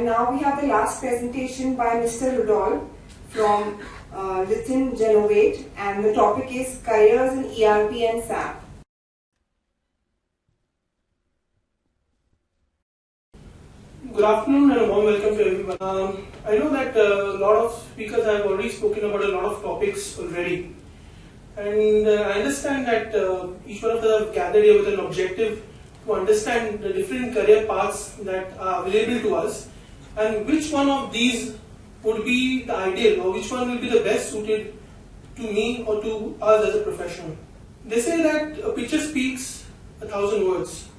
Now we have the last presentation by Mr. Rudolph from Lithin Genovate, and the topic is Careers in ERP and SAP. Good afternoon and a warm welcome to everyone. I know that a lot of speakers have already spoken about a lot of topics already, and I understand that each one of us have gathered here with an objective to understand the different career paths that are available to us and which one of these would be the ideal or which one will be the best suited to me or to us as a professional. They say that a picture speaks 1,000 words.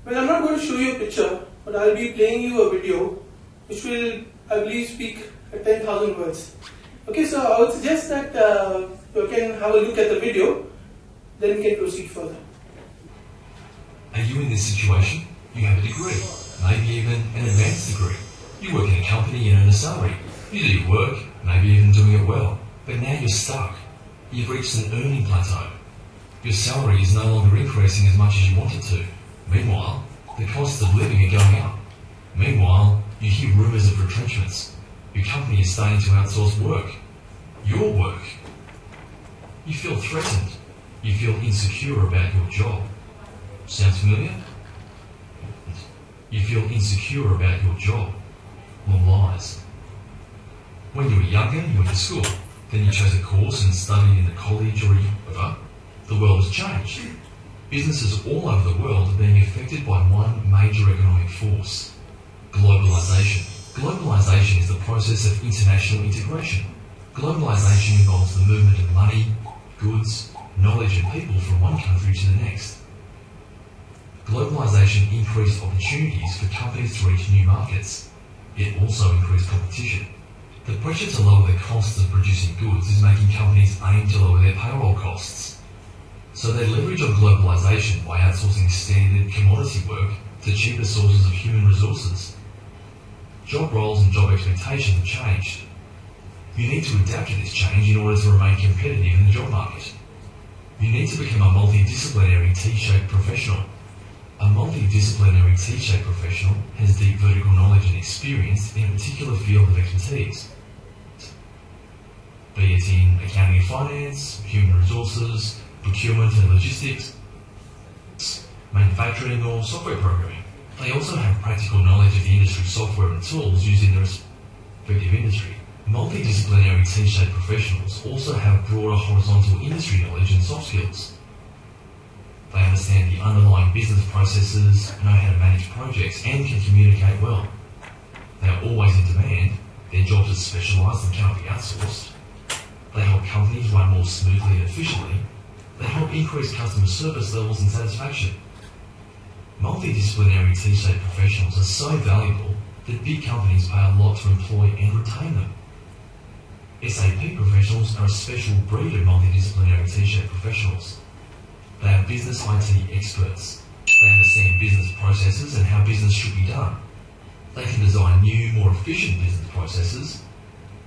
Well, I'm not going to show you a picture, but I'll be playing you a video which will, I believe, speak 10,000 words. Okay, so I would suggest that you can have a look at the video, then we can proceed further. Are you in this situation? You have a degree, maybe even an advanced degree. You work in a company and earn a salary. You do your work, maybe even doing it well, but now you're stuck. You've reached an earning plateau. Your salary is no longer increasing as much as you want it to. Meanwhile, the costs of living are going up. Meanwhile, you hear rumours of retrenchments. Your company is starting to outsource work. Your work. You feel threatened. You feel insecure about your job. Sounds familiar? You feel insecure about your job. Well, lies. When you were younger, you went to school. Then you chose a course and studied in a college or whatever. The world has changed. Businesses all over the world are being affected by one major economic force: globalisation. Globalisation is the process of international integration. Globalisation involves the movement of money, goods, knowledge and people from one country to the next. Globalisation increased opportunities for companies to reach new markets. It also increased competition. The pressure to lower the costs of producing goods is making companies aim to lower their payroll costs. So they leverage on globalisation by outsourcing standard commodity work to cheaper sources of human resources. Job roles and job expectations have changed. You need to adapt to this change in order to remain competitive in the job market. You need to become a multidisciplinary T-shaped professional. A multidisciplinary T-shaped professional has deep vertical knowledge and experience in a particular field of expertise, be it in accounting and finance, human resources, procurement and logistics, manufacturing or software programming. They also have practical knowledge of the industry software and tools used in their respective industry. Multidisciplinary T-shaped professionals also have broader horizontal industry knowledge and soft skills. They understand the underlying business processes, know how to manage projects and can communicate well. They are always in demand, their jobs are specialised and cannot be outsourced. They help companies run more smoothly and efficiently. They help increase customer service levels and satisfaction. Multidisciplinary T-shaped professionals are so valuable that big companies pay a lot to employ and retain them. SAP professionals are a special breed of multidisciplinary T-shaped professionals. They are business IT experts. They understand business processes and how business should be done. They can design new, more efficient business processes,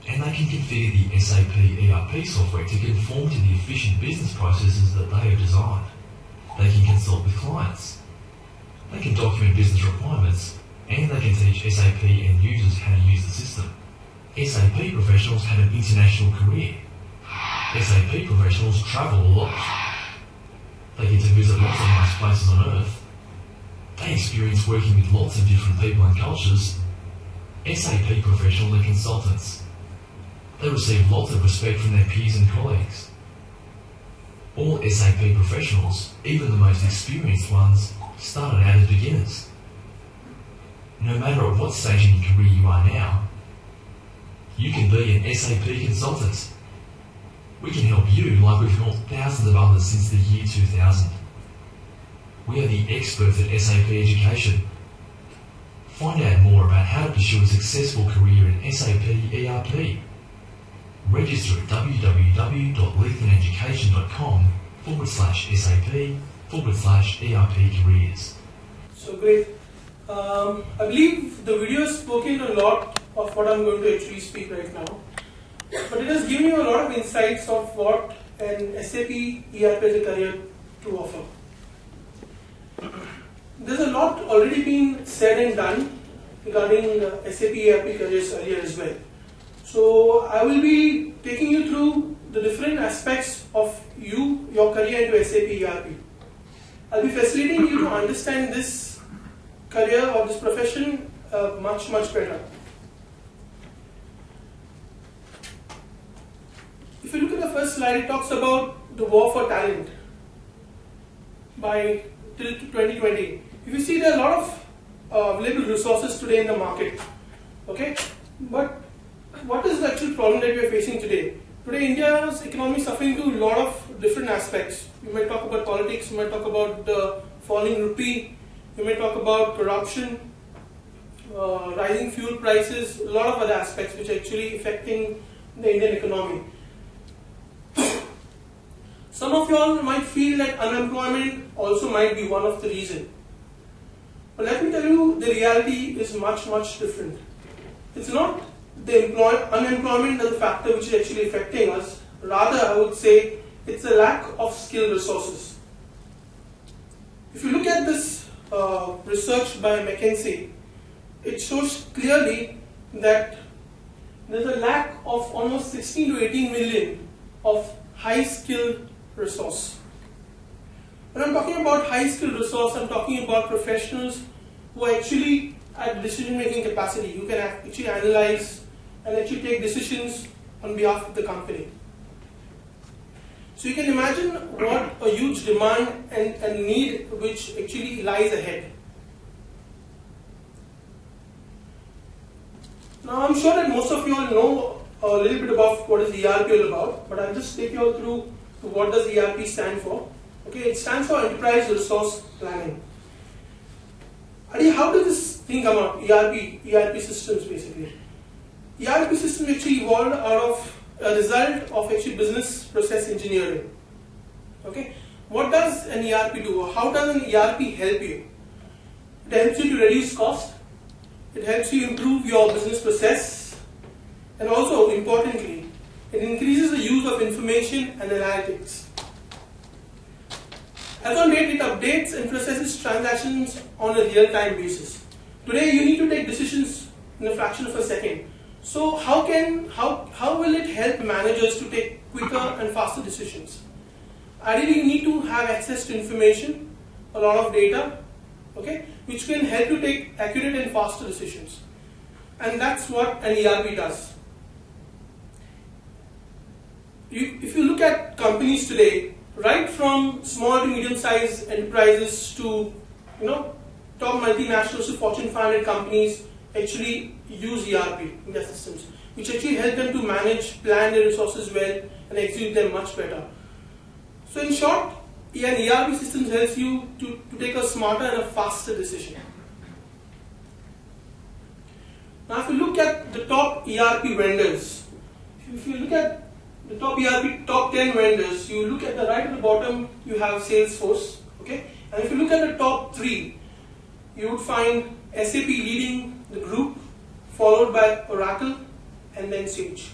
and they can configure the SAP ERP software to conform to the efficient business processes that they have designed. They can consult with clients. They can document business requirements, and they can teach SAP end users how to use the system. SAP professionals have an international career. SAP professionals travel a lot. They get to visit lots of nice places on Earth. They experience working with lots of different people and cultures. SAP professionals are consultants. They receive lots of respect from their peers and colleagues. All SAP professionals, even the most experienced ones, started out as beginners. No matter at what stage in your career you are now, you can be an SAP consultant. We can help you like we've helped thousands of others since the year 2000. We are the experts at SAP education. Find out more about how to pursue a successful career in SAP ERP. Register at www.lithineducation.com/SAP/ERP careers. So great. I believe the video has spoken a lot of what I'm going to actually speak right now. But it has given you a lot of insights of what an SAP ERP as a career to offer. There's a lot already been said and done regarding SAP ERP careers earlier as well. So I will be taking you through the different aspects of your career into SAP ERP. I'll be facilitating you to understand this career or this profession much better. If you look at the first slide, it talks about the war for talent by till 2020. If you see, there are a lot of available resources today in the market. Okay, but what is the actual problem that we are facing today? Today, India's economy is suffering to a lot of different aspects. You might talk about politics, you might talk about the falling rupee, you might talk about corruption, rising fuel prices, a lot of other aspects which are actually affecting the Indian economy. Some of you all might feel that unemployment also might be one of the reasons. But let me tell you, the reality is much different. It's not the unemployment as a factor which is actually affecting us. Rather, I would say it's a lack of skilled resources. If you look at this research by McKinsey, it shows clearly that there's a lack of almost 16 to 18 million of high-skilled resource. When I'm talking about high-skilled resource, I'm talking about professionals who are actually at decision-making capacity, who can actually analyze and actually take decisions on behalf of the company. So you can imagine what a huge demand and need which actually lies ahead. Now I'm sure that most of you all know a little bit about what is ERP all about, but I'll just take you all through to what does ERP stand for. Okay, it stands for Enterprise Resource Planning. Adi, how does this thing come out? ERP systems basically. ERP systems actually evolved out of a result of actually business process engineering. Okay, what does an ERP do? How does an ERP help you? It helps you to reduce cost. It helps you improve your business process, and also importantly, it increases the use of information and analytics. As on date, it updates and processes transactions on a real-time basis. Today, you need to take decisions in a fraction of a second. So, how will it help managers to take quicker and faster decisions? Ideally, you need to have access to information, a lot of data, okay, which can help you take accurate and faster decisions. And that's what an ERP does. If you look at companies today, right from small to medium-sized enterprises to top multinationals to Fortune 500 companies actually use ERP in their systems, which actually help them to manage, plan their resources well, and execute them much better. So in short, an ERP system helps you to take a smarter and a faster decision. Now if you look at the top ERP vendors, if you look at the top 10 vendors, you look at the right at the bottom, you have Salesforce, okay? And if you look at the top 3, you would find SAP leading the group, followed by Oracle, and then Sage.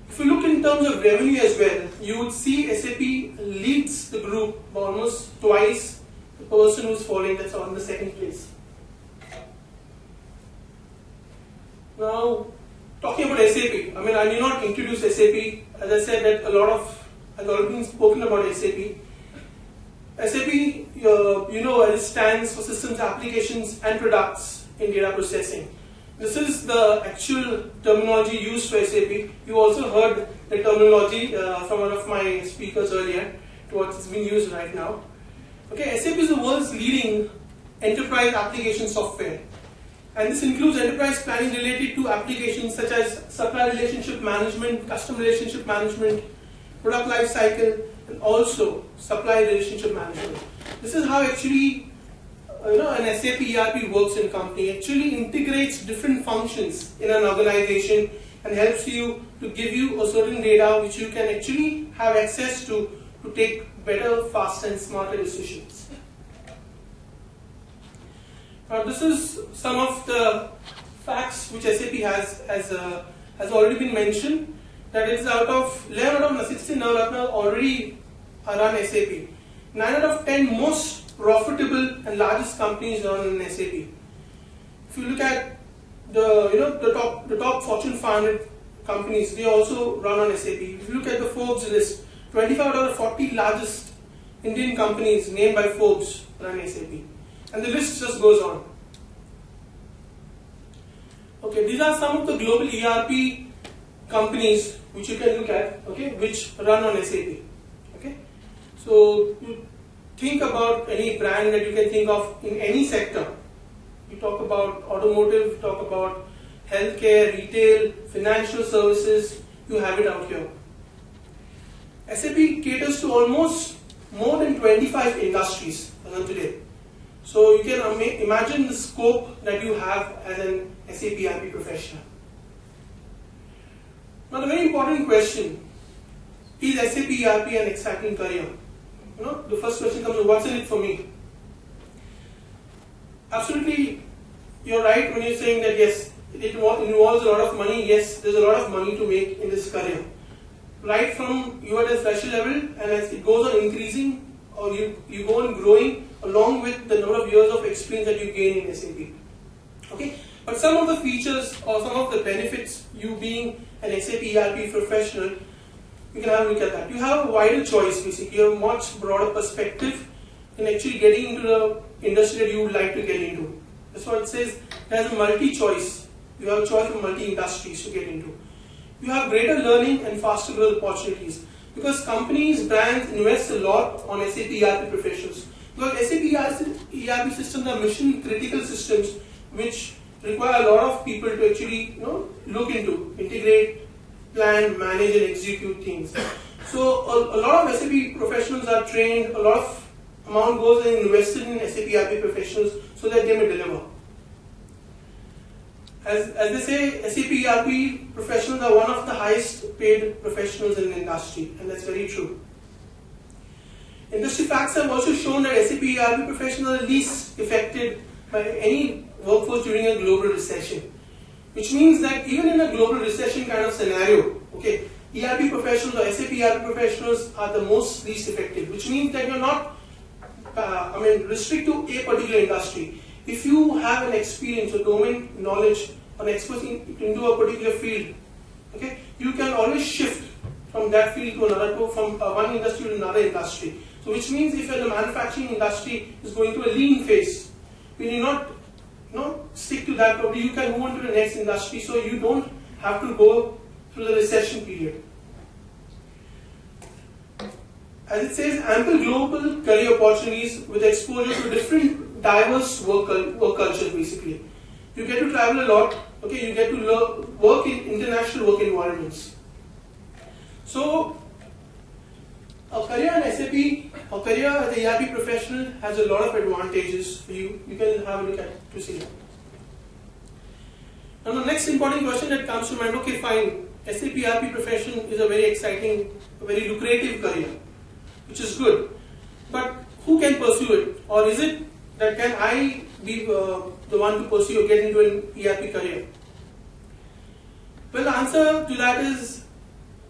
If you look in terms of revenue as well, you would see SAP leads the group by almost twice the person who's following, that's on the second place. Now, talking about SAP, I need not introduce SAP. As I said, that has already been spoken about SAP. SAP, it stands for Systems, Applications and Products in Data Processing. This is the actual terminology used for SAP. You also heard the terminology from one of my speakers earlier, to what's being used right now. Okay, SAP is the world's leading enterprise application software. And this includes enterprise planning related to applications such as supply relationship management, customer relationship management, product life cycle, and also supply relationship management. This is how actually an SAP ERP works in a company. It actually integrates different functions in an organization and helps you to give you a certain data which you can actually have access to take better, faster and smarter decisions. Now this is some of the facts which SAP has already been mentioned. That is, out of 11 out of 16 developers already run SAP. 9 out of 10 most profitable and largest companies run in SAP. If you look at the top Fortune 500 companies, they also run on SAP. If you look at the Forbes list, 25 out of 40 largest Indian companies named by Forbes run SAP, and the list just goes on. Okay, these are some of the global ERP companies which you can look at, okay, which run on SAP. Okay, so you think about any brand that you can think of in any sector. You talk about automotive, talk about healthcare, retail, financial services, you have it out here. SAP caters to almost more than 25 industries as of today. So you can imagine the scope that you have as an SAP ERP professional. Now the very important question, is SAP ERP an exciting career? The first question comes, what's in it for me? Absolutely, you're right when you're saying that yes, it involves a lot of money. Yes, there's a lot of money to make in this career. Right from you at a special level, and as it goes on increasing, or you go on growing along with the number of years of experience that you gain in SAP. Okay, but some of the features or some of the benefits, you being an SAP ERP professional, you can have a look at that. You have a wider choice basically, you have a much broader perspective in actually getting into the industry that you would like to get into. That's why it says there's a multi-choice. You have a choice of multi-industries to get into. You have greater learning and faster growth opportunities because companies, brands invest a lot on SAP ERP professionals. Because SAP ERP systems are mission critical systems which require a lot of people to actually look into, integrate, plan, manage and execute things. So a lot of SAP professionals are trained, a lot of amount goes and invested in SAP ERP professionals so that they may deliver. As they say, SAP ERP professionals are one of the highest paid professionals in the industry, and that's very true. Industry facts have also shown that SAP ERP professionals are least affected by any workforce during a global recession. Which means that even in a global recession kind of scenario, okay, ERP professionals or SAP ERP professionals are the most least affected. Which means that you're not restrict to a particular industry. If you have an experience or domain knowledge or expertise into a particular field, okay, you can always shift from that field to another, from one industry to another industry. So which means if the manufacturing industry is going through a lean phase, you need not stick to that, probably you can move on to the next industry so you don't have to go through the recession period. As it says, ample global career opportunities with exposure to different diverse work cultures basically. You get to travel a lot, okay, you get to work in international work environments. So, a career in SAP, a career as an ERP professional has a lot of advantages for you. You can have a look at to see that. Now the next important question that comes to mind, okay fine, SAP ERP profession is a very exciting, very lucrative career, which is good. But who can pursue it? Or is it that can I be the one to pursue or get into an ERP career? Well, the answer to that is,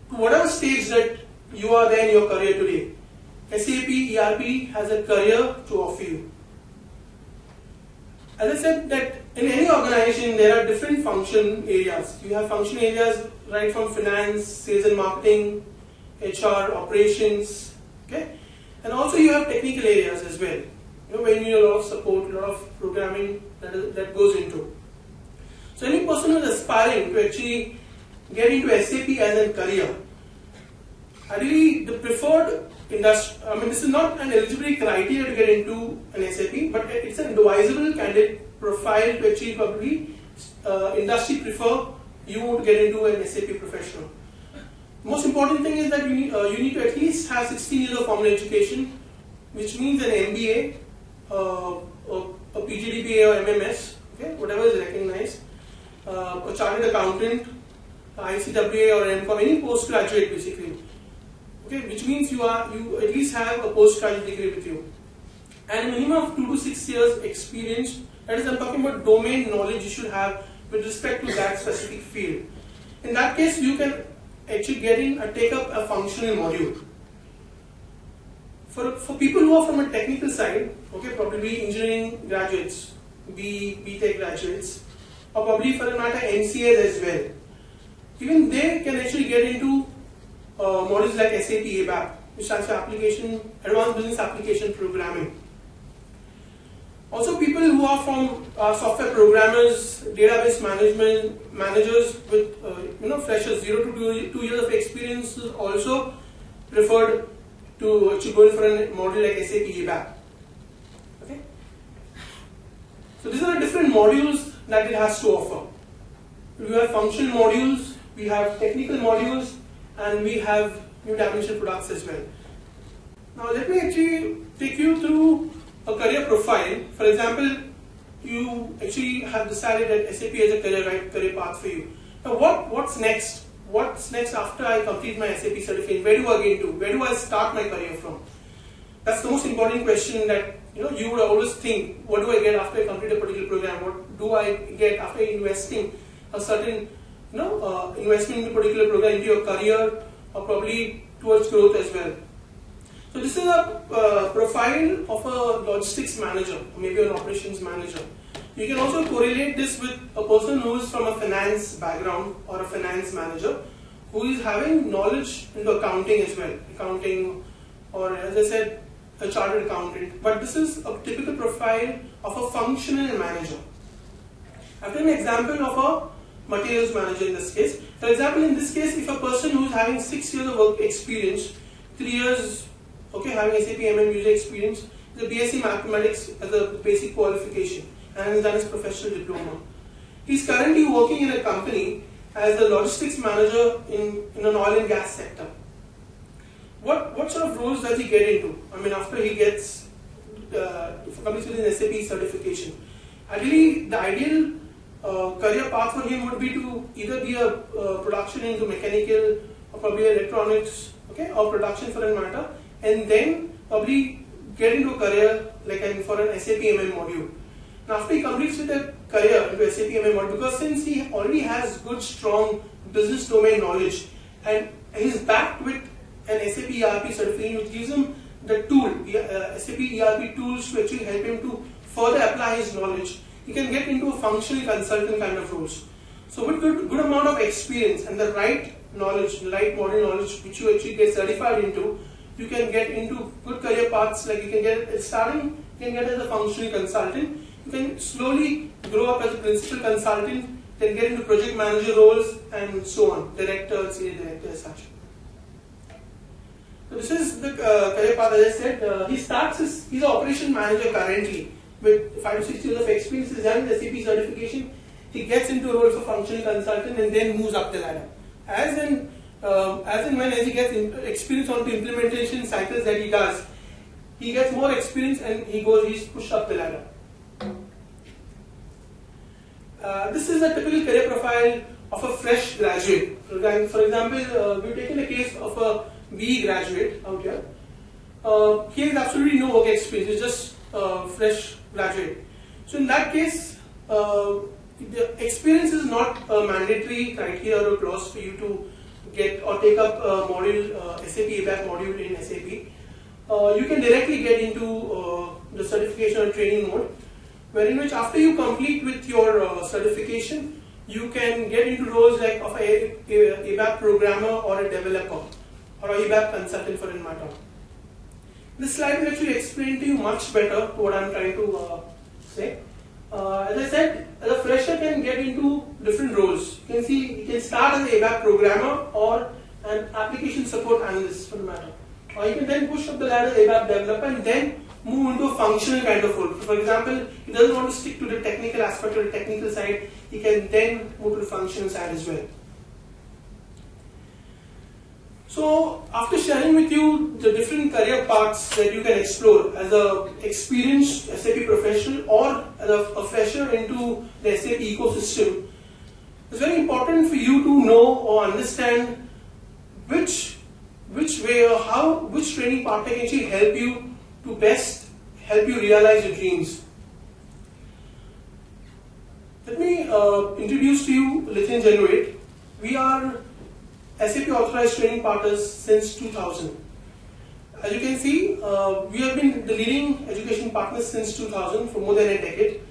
to whatever stage that you are there in your career today, SAP ERP has a career to offer you. As I said that in any organization there are different function areas. You have function areas right from finance, sales and marketing, HR, operations, okay? And also you have technical areas as well. Where you need a lot of support, a lot of programming that goes into. So any person who is aspiring to actually get into SAP as a career, ideally the preferred industry, this is not an eligibility criteria to get into an SAP, but it's an advisable candidate profile to actually probably industry prefer you to get into an SAP professional. Most important thing is that you need to at least have 16 years of formal education, which means an MBA, a PGDBA or MMS, okay, whatever is recognized, a chartered accountant, ICWA or MCOM, any postgraduate basically. Okay, which means you at least have a postgraduate degree with you, and a minimum of 2 to 6 years experience. That is, I'm talking about domain knowledge you should have with respect to that specific field. In that case, you can actually get in and take up a functional module. For people who are from a technical side, okay, probably engineering graduates, BTech graduates, or probably for that matter MCAs as well. Even they can actually get into modules like SAP ABAP, which stands for Advanced Business Application Programming. Also, people who are from software programmers, database managers with freshers 0 to 2 years of experience is also preferred to actually go in for a module like SAP ABAP. Okay. So these are the different modules that it has to offer. We have functional modules, we have technical modules, and we have new dimensional products as well. Now let me actually take you through a career profile. For example, you actually have decided that SAP is a career path for you. Now what's next? What's next after I complete my SAP certificate? Where do I get to? Where do I start my career from? That's the most important question that you would always think. What do I get after I complete a particular program? What do I get after investing a certain investment in a particular program into your career, or probably towards growth as well? So this is a profile of a logistics manager, or maybe an operations manager. You can also correlate this with a person who is from a finance background or a finance manager who is having knowledge into accounting as well. Accounting, or as I said, a chartered accountant. But this is a typical profile of a functional manager. I've taken an example of a materials manager in this case. For example, in this case, if a person who is having 6 years of work experience, 3 years having SAP MM user experience, the BSc Mathematics as a basic qualification, and has done his professional diploma. He's currently working in a company as a logistics manager in an oil and gas sector. What sort of roles does he get into? I mean, after he gets completes with an SAP certification. Ideally, the ideal career path for him would be to either be a production into mechanical, or probably electronics, or production for that matter, and then probably get into a career like for an SAP MM module. Now, after he completes with a career into SAP MM module, because since he already has good, strong business domain knowledge, and he's backed with an SAP ERP certification, which gives him the tool, SAP ERP tools to actually help him to further apply his knowledge, he can get into a functional consultant kind of roles. So with good amount of experience and the right knowledge, the right modern knowledge which you actually get certified into, you can get into good career paths. Like you can get as a functional consultant. You can slowly grow up as a principal consultant, then get into project manager roles and so on, director, senior director as such. So this is the career path. As I said, he's an operation manager currently with 5 to 6 years of experience. He's having the SAP certification. He gets into a role for functional consultant and then moves up the ladder. As he gets experience on the implementation cycles that he does, he gets more experience and he's pushed up the ladder. This is a typical career profile of a fresh graduate. For example, we've taken a case of a BE graduate out here. He has absolutely no work experience, he's just a fresh graduate. So in that case, the experience is not a mandatory criteria or a clause for you to get or take up a module, SAP ABAP module in SAP. You can directly get into the certification or training mode, wherein which after you complete with your certification, you can get into roles like of a ABAP programmer or a developer or a ABAP consultant for that matter. This slide will actually explain to you much better what I'm trying to say. As I said, a fresher can get into different roles. You can see he can start as an ABAP programmer or an application support analyst for the matter. Or you can then push up the ladder ABAP developer and then move into a functional kind of role. For example, he doesn't want to stick to the technical aspect or the technical side, he can then move to the functional side as well. So, after sharing with you the different career paths that you can explore as an experienced SAP professional or as a fresher into the SAP ecosystem, it's very important for you to know or understand which way or which training partner can actually help you to best help you realize your dreams. Let me introduce to you Lithium Genovate. We are SAP authorized training partners since 2000. As you can see, we have been the leading education partners since 2000 for more than a decade.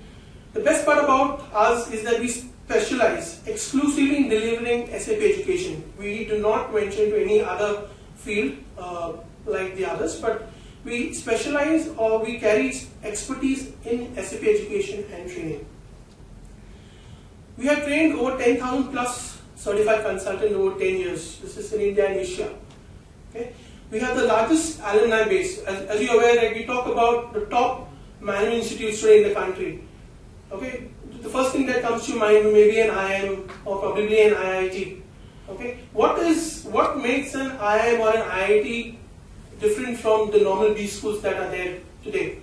The best part about us is that we specialize exclusively in delivering SAP education. We do not venture into any other field like the others, but we specialize or we carry expertise in SAP education and training. We have trained over 10,000 plus certified consultants over 10 years. This is in India and Asia. Okay? We have the largest alumni base. As you're aware, that we talk about the top management institutes today in the country. Okay? The first thing that comes to mind may be an IIM or probably an IIT. Okay? What makes an IIM or an IIT different from the normal B schools that are there today?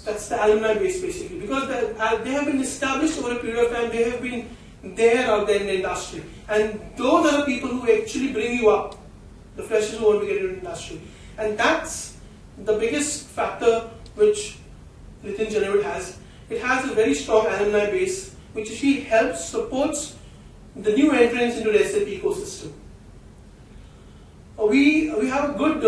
That's the alumni base basically, because they have been established over a period of time. They have been there out there in the industry, and those are the people who actually bring you up, the freshers who want to get into the industry. And that's the biggest factor which Lithin Genovate has. It has a very strong alumni base, which actually helps, supports the new entrants into the SAP ecosystem. We have good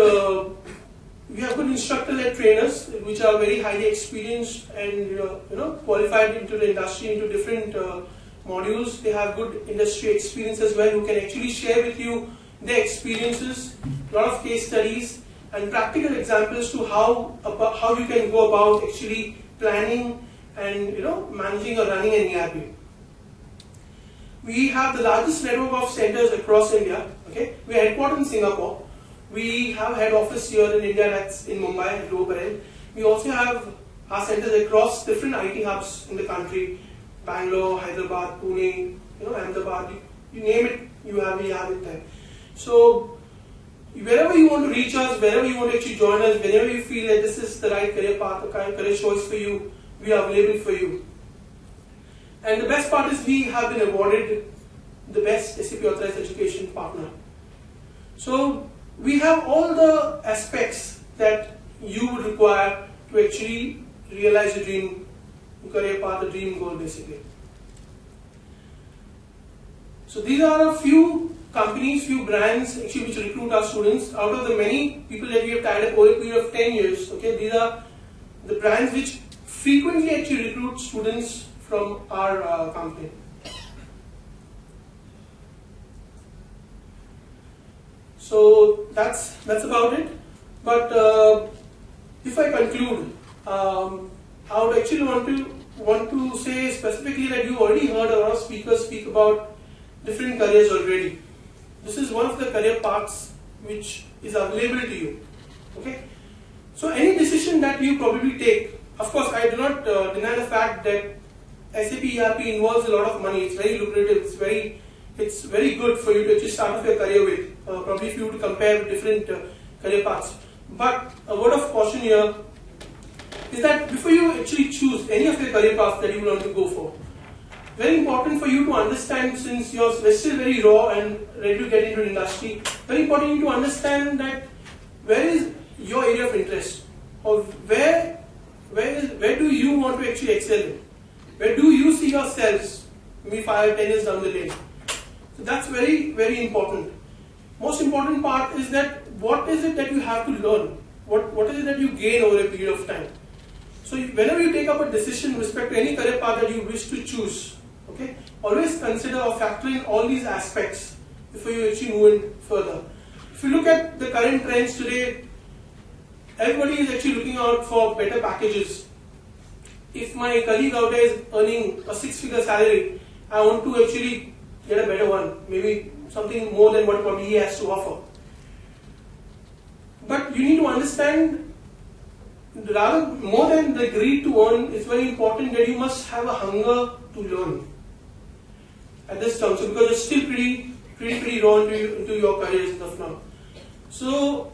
instructor-led trainers, which are very highly experienced and qualified into the industry, into different modules. They have good industry experience as well, who can actually share with you their experiences, a lot of case studies, and practical examples to how you can go about actually planning and managing or running an ERP. We have the largest network of centers across India. Okay, we are headquartered in Singapore. We have head office here in India, that's in Mumbai at Lower Parel. We also have our centers across different IT hubs in the country: Bangalore, Hyderabad, Pune, Ahmedabad. You name it, we have it there. So wherever you want to reach us, wherever you want to actually join us, whenever you feel that this is the right career path, the kind of career choice for you, we are available for you. And the best part is we have been awarded the best SAP authorized education partner. So we have all the aspects that you would require to actually realize your dream career path, the dream goal basically. So these are a few companies, few brands actually which recruit our students. Out of the many people that we have tied up over a period of 10 years, okay, these are the brands which frequently actually recruit students from our company. So that's about it. But if I conclude, I would actually want to say specifically that you already heard a lot of speakers speak about different careers already. This is one of the career paths which is available to you. Okay. So any decision that you probably take, of course, I do not deny the fact that SAP ERP involves a lot of money. It's very lucrative. It's very good for you to actually start off your career with. Probably if you were to compare different career paths. But a word of caution here is that before you actually choose any of your career paths that you want to go for, very important for you to understand, since you're still very raw and ready to get into the industry, very important for you to understand that where is your area of interest, or where do you want to actually excel in? Where do you see yourselves maybe 5 or 10 years down the lane? So that's very, very important. Most important part is that what is it that you have to learn? What is it that you gain over a period of time? So whenever you take up a decision with respect to any career path that you wish to choose, okay, always consider or factor in all these aspects before you actually move in further. If you look at the current trends today, everybody is actually looking out for better packages. If my colleague out there is earning a 6-figure salary, I want to actually get a better one, maybe something more than what probably he has to offer. But you need to understand, rather more than the greed to earn, it's very important that you must have a hunger to learn at this juncture, because you're still pretty raw into your career as of now. So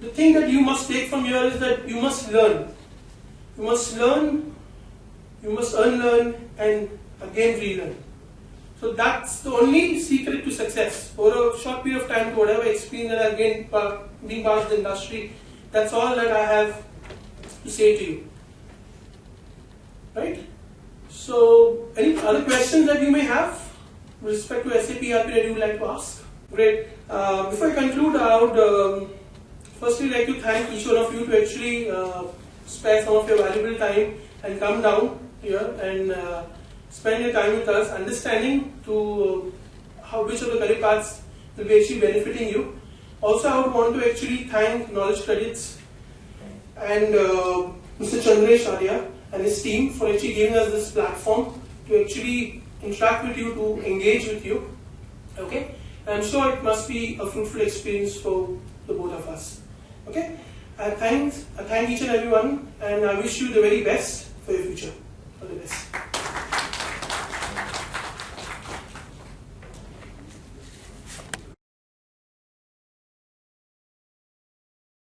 the thing that you must take from here is that you must learn. You must learn, you must unlearn, and again relearn. So that's the only secret to success. Over a short period of time, to whatever experience that I've gained being part of the industry, that's all that I have to say to you. Right? So, any other questions that you may have with respect to SAP ERP that you would like to ask? Great. Before I conclude, I would firstly like to thank each one of you to actually spare some of your valuable time and come down here and spend your time with us, understanding to which of the career paths will be actually benefiting you. Also, I would want to actually thank Knowledge Credits and Mr. Chandresh Arya and his team for actually giving us this platform to actually interact with you, to engage with you. Okay, I'm sure it must be a fruitful experience for the both of us. Okay, I thank each and everyone, and I wish you the very best for your future. All the best.